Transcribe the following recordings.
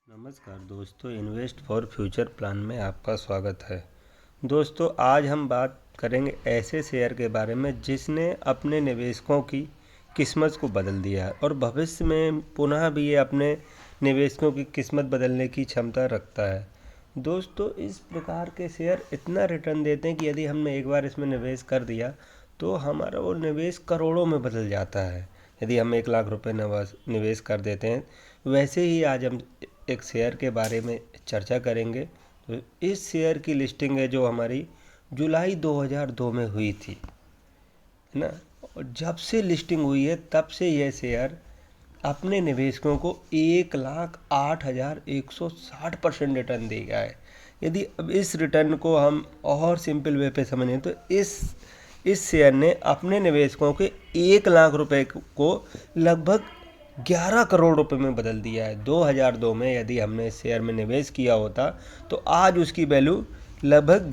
नमस्कार दोस्तों, invest for future plan में आपका स्वागत है। दोस्तों, आज हम बात करेंगे ऐसे शेयर के बारे में जिसने अपने निवेशकों की किस्मत को बदल दिया है और भविष्य में पुनः भी ये अपने निवेशकों की किस्मत बदलने की क्षमता रखता है। दोस्तों, इस प्रकार के शेयर इतना रिटर्न देते हैं कि यदि हमने एक बार इसमें निवेश कर दिया तो हमारा वो निवेश करोड़ों में बदल जाता है। यदि हम 1 लाख रुपए निवेश कर देते हैं, वैसे ही आज हम एक शेयर के बारे में चर्चा करेंगे। तो इस शेयर की लिस्टिंग है जो हमारी जुलाई 2002 में हुई थी, है ना। और जब से लिस्टिंग हुई है तब से यह शेयर अपने निवेशकों को 1,08,160% रिटर्न देगा है। यदि अब इस रिटर्न को हम और सिंपल वे पे समझें तो इस शेयर ने अपने निवेशकों के 1 लाख रुपए को लगभग 11 करोड़ रुपए में बदल दिया है। 2002 में यदि हमने इस शेयर में निवेश किया होता तो आज उसकी वैल्यू लगभग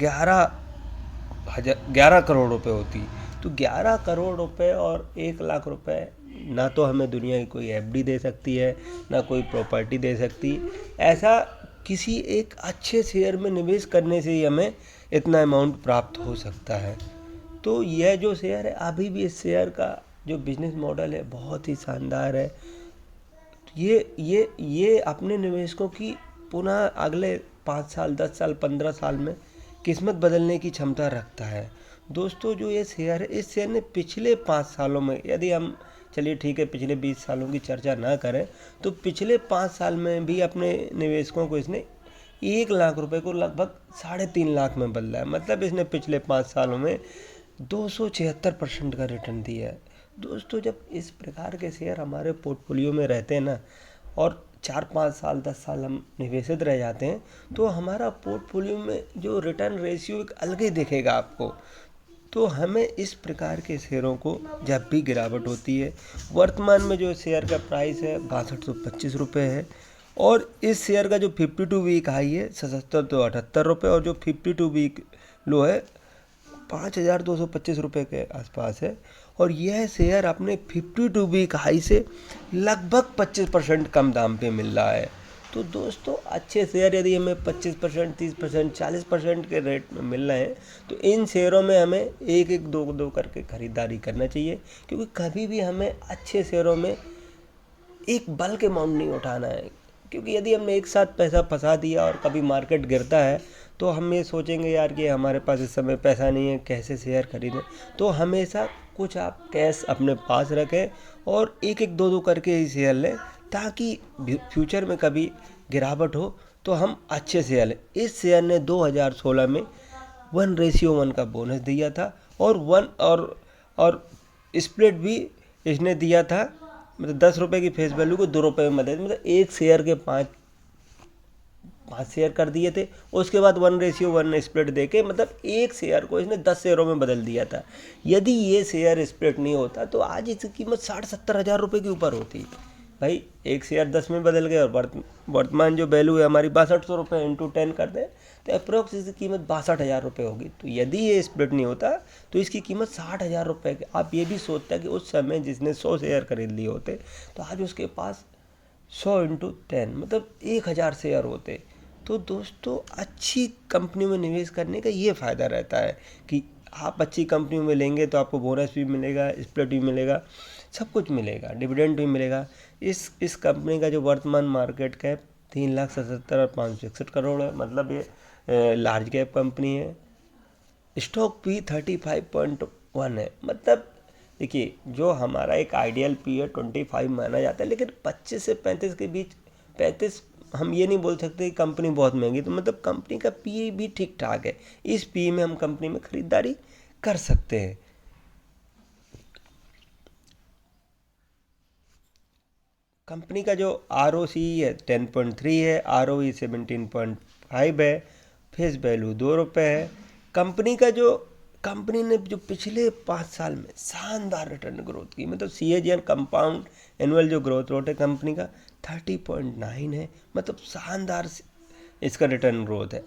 11 करोड़ रुपए होती। तो 11 करोड़ रुपए और 1 लाख रुपए ना तो हमें दुनिया की कोई एफडी दे सकती है, ना कोई प्रॉपर्टी दे सकती। ऐसा किसी एक अच्छे शेयर में निवेश करने से ही हमें इतना अमाउंट प्राप्त हो सकता है। तो यह जो शेयर है, अभी भी इस शेयर का जो बिजनेस मॉडल है बहुत ही शानदार है। ये अपने निवेशकों की पुनः अगले 5 साल, 10 साल, 15 साल में किस्मत बदलने की क्षमता रखता है। दोस्तों, जो ये शेयर है, इस शेयर ने पिछले 5 सालों में, यदि हम चलिए ठीक है पिछले 20 सालों की चर्चा ना करें तो पिछले 5 साल में भी अपने निवेशकों को इसने 1 लाख रुपए को लगभग 3.5 लाख में बदला है। मतलब इसने पिछले 5 सालों में 276% का रिटर्न दिया है। दोस्तों, जब इस प्रकार के शेयर हमारे पोर्टफोलियो में रहते हैं ना और 4-5 साल, 10 साल हम निवेशित रह जाते हैं तो हमारा पोर्टफोलियो में जो रिटर्न रेशियो एक अलग ही दिखेगा आपको। तो हमें इस प्रकार के शेयरों को जब भी गिरावट होती है, वर्तमान में जो शेयर का प्राइस है 6225 रुपये है और इस शेयर का जो 52 वीक हाई है 7778 रुपये और जो 52 वीक लो है 5225 रुपये के आसपास है। और यह शेयर अपने 52 वीक हाई से लगभग 25% कम दाम पे मिल रहा है। तो दोस्तों, अच्छे शेयर यदि हमें 25%, 30%, 40% के रेट में मिल रहे हैं तो इन शेयरों में हमें एक एक दो दो करके खरीदारी करना चाहिए, क्योंकि कभी भी हमें अच्छे शेयरों में एक बल्क अमाउंट नहीं उठाना है। क्योंकि यदि हमने एक साथ पैसा फंसा दिया और कभी मार्केट गिरता है तो हम ये सोचेंगे यार कि हमारे पास इस समय पैसा नहीं है, कैसे शेयर खरीदें। तो हमेशा कुछ आप कैश अपने पास रखें और एक एक दो दो करके ही शेयर लें, ताकि फ्यूचर में कभी गिरावट हो तो हम अच्छे शेयर लें। इस शेयर ने 2016 में 1:1 का बोनस दिया था और और स्प्लिट भी इसने दिया था। मतलब 10 रुपये की फेस वैल्यू को 2 रुपये में बदल, मतलब एक शेयर के 5 शेयर कर दिए थे। उसके बाद 1:1 स्प्लिट देके मतलब एक शेयर को इसने 10 शेयरों में बदल दिया था। यदि ये शेयर स्प्लिट नहीं होता तो आज इसकी कीमत 60-70 हज़ार रुपये के ऊपर होती। भाई, एक शेयर 10 में बदल गए और वर्तमान जो वैल्यू है हमारी 6200 रुपये इंटू 10 कर दें तो अप्रोक्स इसकी कीमत 62 हज़ार रुपये होगी। तो यदि ये स्प्लिट नहीं होता तो इसकी कीमत 60 हज़ार रुपये। आप ये भी सोचते हैं कि उस समय जिसने 100 शेयर खरीद लिए होते तो आज उसके पास 100 इंटू 10 मतलब 1000 शेयर होते। तो दोस्तों, अच्छी कंपनी में निवेश करने का ये फ़ायदा रहता है कि आप अच्छी कंपनी में लेंगे तो आपको बोनस भी मिलेगा, स्प्लिट भी मिलेगा, सब कुछ मिलेगा, डिविडेंड भी मिलेगा। इस कंपनी का जो वर्तमान मार्केट कैप 3,77,561 करोड़ है। मतलब ये लार्ज कैप कंपनी है। स्टॉक भी 35.1 है। मतलब देखिए, जो हमारा एक आइडियल पी है 25 माना जाता है, लेकिन 25 से 35 के बीच, 35 हम ये नहीं बोल सकते कि कंपनी बहुत महंगी। तो मतलब कंपनी का पी भी ठीक ठाक है। इस पी में हम कंपनी में खरीदारी कर सकते हैं। कंपनी का जो ROC है 10.3 है, ROE 17.5 है, फेस वैल्यू 2 रुपये है। कंपनी ने जो पिछले 5 साल में शानदार रिटर्न ग्रोथ की, मतलब CAGR कंपाउंड एनुअल जो ग्रोथ रेट है कंपनी का 30.9 है। मतलब शानदार इसका रिटर्न ग्रोथ है।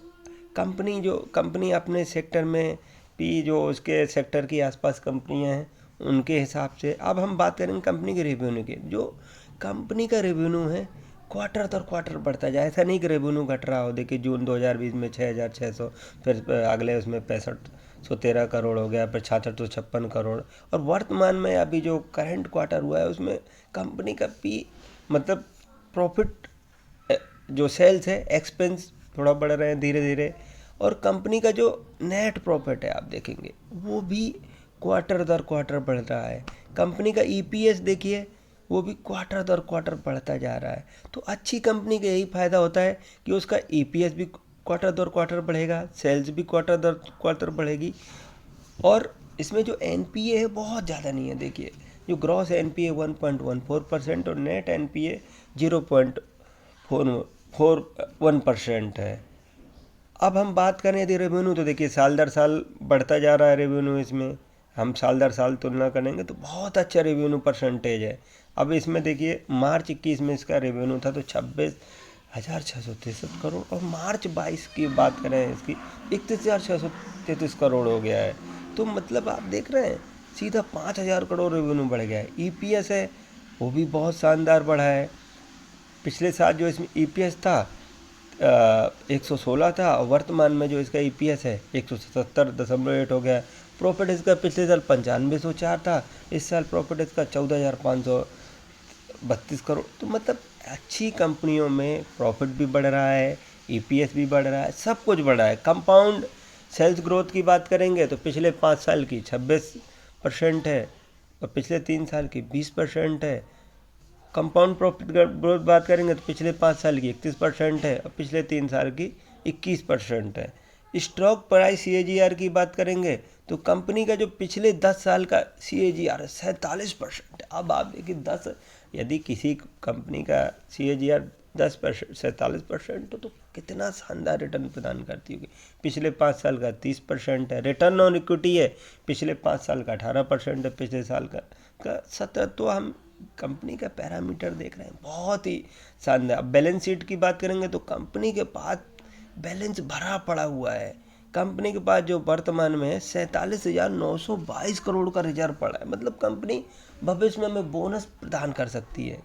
कंपनी अपने सेक्टर में भी, जो उसके सेक्टर के आसपास कंपनियां हैं उनके हिसाब से। अब हम बात करेंगे कंपनी के रेवेन्यू की। जो कंपनी का रेवेन्यू है क्वार्टर दर क्वार्टर बढ़ता जाए। ऐसा नहीं कि रेवेन्यू घट रहा हो। देखिए जून 2020 में 6,600, फिर अगले उसमें 6513 करोड़ हो गया, फिर 6656 करोड़। और वर्तमान में अभी जो करंट क्वार्टर हुआ है उसमें कंपनी का मतलब प्रॉफिट, जो सेल्स है, एक्सपेंस थोड़ा बढ़ रहे हैं धीरे धीरे, और कंपनी का जो नेट प्रॉफिट है आप देखेंगे वो भी क्वार्टर दर क्वार्टर बढ़ रहा है। कंपनी का ईपीएस देखिए वो भी क्वार्टर दर क्वार्टर बढ़ता जा रहा है। तो अच्छी कंपनी का यही फ़ायदा होता है कि उसका ईपीएस भी क्वार्टर दर क्वार्टर बढ़ेगा, सेल्स भी क्वार्टर दर क्वार्टर बढ़ेगी, और इसमें जो एनपीए है बहुत ज़्यादा नहीं है। देखिए जो ग्रॉस एनपीए 1.14% और नेट एनपीए 0.41% है। अब हम बात करें यदि रेवेन्यू, तो देखिए साल दर साल बढ़ता जा रहा है रेवेन्यू। इसमें हम साल दर साल तुलना करेंगे तो बहुत अच्छा रेवेन्यू परसेंटेज है। अब इसमें देखिए मार्च 21 में इसका रेवेन्यू था तो 26,663 करोड़, और मार्च 22 की बात करें इसकी 31,633 करोड़ हो गया है। तो मतलब आप देख रहे हैं सीधा 5,000 करोड़ रेवेन्यू बढ़ गया है। ईपीएस है वो भी बहुत शानदार बढ़ा है। पिछले साल जो इसमें ईपीएस था 116 था, और वर्तमान में जो इसका ईपीएस है 177.8 हो गया है। प्रॉफिट इसका पिछले साल 9504 था, इस साल प्रॉफिट इसका 14,532 करोड़। तो मतलब अच्छी कंपनियों में प्रॉफिट भी बढ़ रहा है, ईपीएस भी बढ़ रहा है, सब कुछ बढ़ रहा है। कंपाउंड सेल्स ग्रोथ की बात करेंगे तो पिछले 5 साल की 26% है, और पिछले 3 साल की 20% है। कंपाउंड प्रॉफिट ग्रोथ बात करेंगे तो पिछले 5 साल की 31% है, और पिछले 3 साल की 21% है। स्टॉक प्राइस सीएजीआर की बात करेंगे तो कंपनी का जो पिछले 10 साल का सीएजीआर है 47%। अब आप देखिए 10, यदि किसी कंपनी का सीएजीआर 10%, 47% तो कितना शानदार रिटर्न प्रदान करती होगी। पिछले 5 साल का 30% है। रिटर्न ऑन इक्विटी है पिछले 5 साल का 18% है, पिछले साल का 17। तो हम कंपनी का पैरामीटर देख रहे हैं बहुत ही शानदार। बैलेंस शीट की बात करेंगे तो कंपनी के पास बैलेंस भरा पड़ा हुआ है। कंपनी के पास जो वर्तमान में है 47,922 करोड़ का रिजर्व पड़ा है। मतलब कंपनी भविष्य में हमें बोनस प्रदान कर सकती है।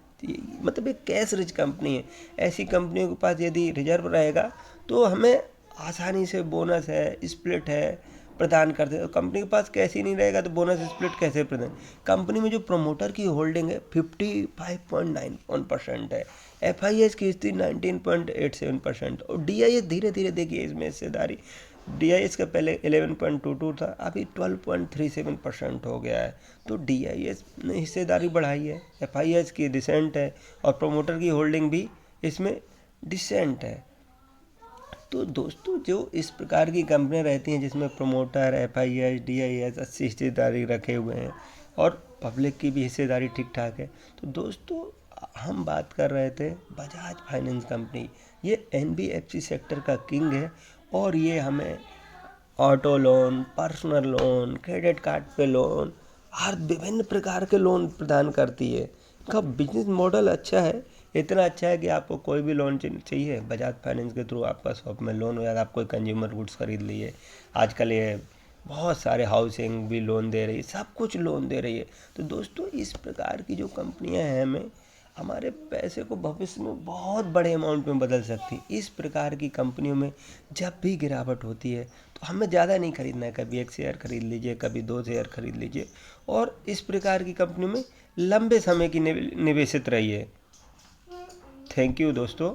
मतलब एक कैश रिच कंपनी है। ऐसी कंपनियों के पास यदि रिजर्व रहेगा तो हमें आसानी से बोनस है, स्प्लिट है, प्रदान करते हैं। कंपनी के पास कैश ही नहीं रहेगा तो बोनस स्प्लिट कैसे प्रदान। कंपनी में जो प्रमोटर की होल्डिंग है 55.91% है, एफआईएस की स्थिति 19.87%, और डीआईएस धीरे धीरे देखिए इसमें हिस्सेदारी, डीआईएस का पहले 11.22 था, अभी 12.37% हो गया है। तो डीआईएस ने हिस्सेदारी बढ़ाई है, एफआईएस की डिसेंट है, और प्रमोटर की होल्डिंग भी इसमें डिसेंट है। तो दोस्तों जो इस प्रकार की कंपनियां रहती हैं जिसमें प्रमोटर, एफआईएस, डीआईएस 80 हिस्सेदारी रखे हुए हैं, और पब्लिक की भी हिस्सेदारी ठीक ठाक है। तो दोस्तों हम बात कर रहे थे बजाज फाइनेंस कंपनी। ये एनबीएफसी सेक्टर का किंग है, और ये हमें auto loan, personal loan, credit card पे लोन, हर विभिन्न प्रकार के लोन प्रदान करती है। इनका बिजनेस मॉडल अच्छा है, इतना अच्छा है कि आपको कोई भी लोन चाहिए बजाज फाइनेंस के थ्रू आपका शॉप में लोन हो जाएगा। आप कोई कंज्यूमर गुड्स खरीद लिए, आजकल ये बहुत सारे हाउसिंग भी लोन दे रही है, सब कुछ लोन दे रही है। तो दोस्तों इस प्रकार की जो कंपनियां हैं हमें हमारे पैसे को भविष्य में बहुत बड़े अमाउंट में बदल सकती है। इस प्रकार की कंपनियों में जब भी गिरावट होती है तो हमें ज़्यादा नहीं खरीदना है। कभी 1 शेयर खरीद लीजिए, कभी 2 शेयर खरीद लीजिए, और इस प्रकार की कंपनियों में लंबे समय की निवेशित रहिए। थैंक यू दोस्तों।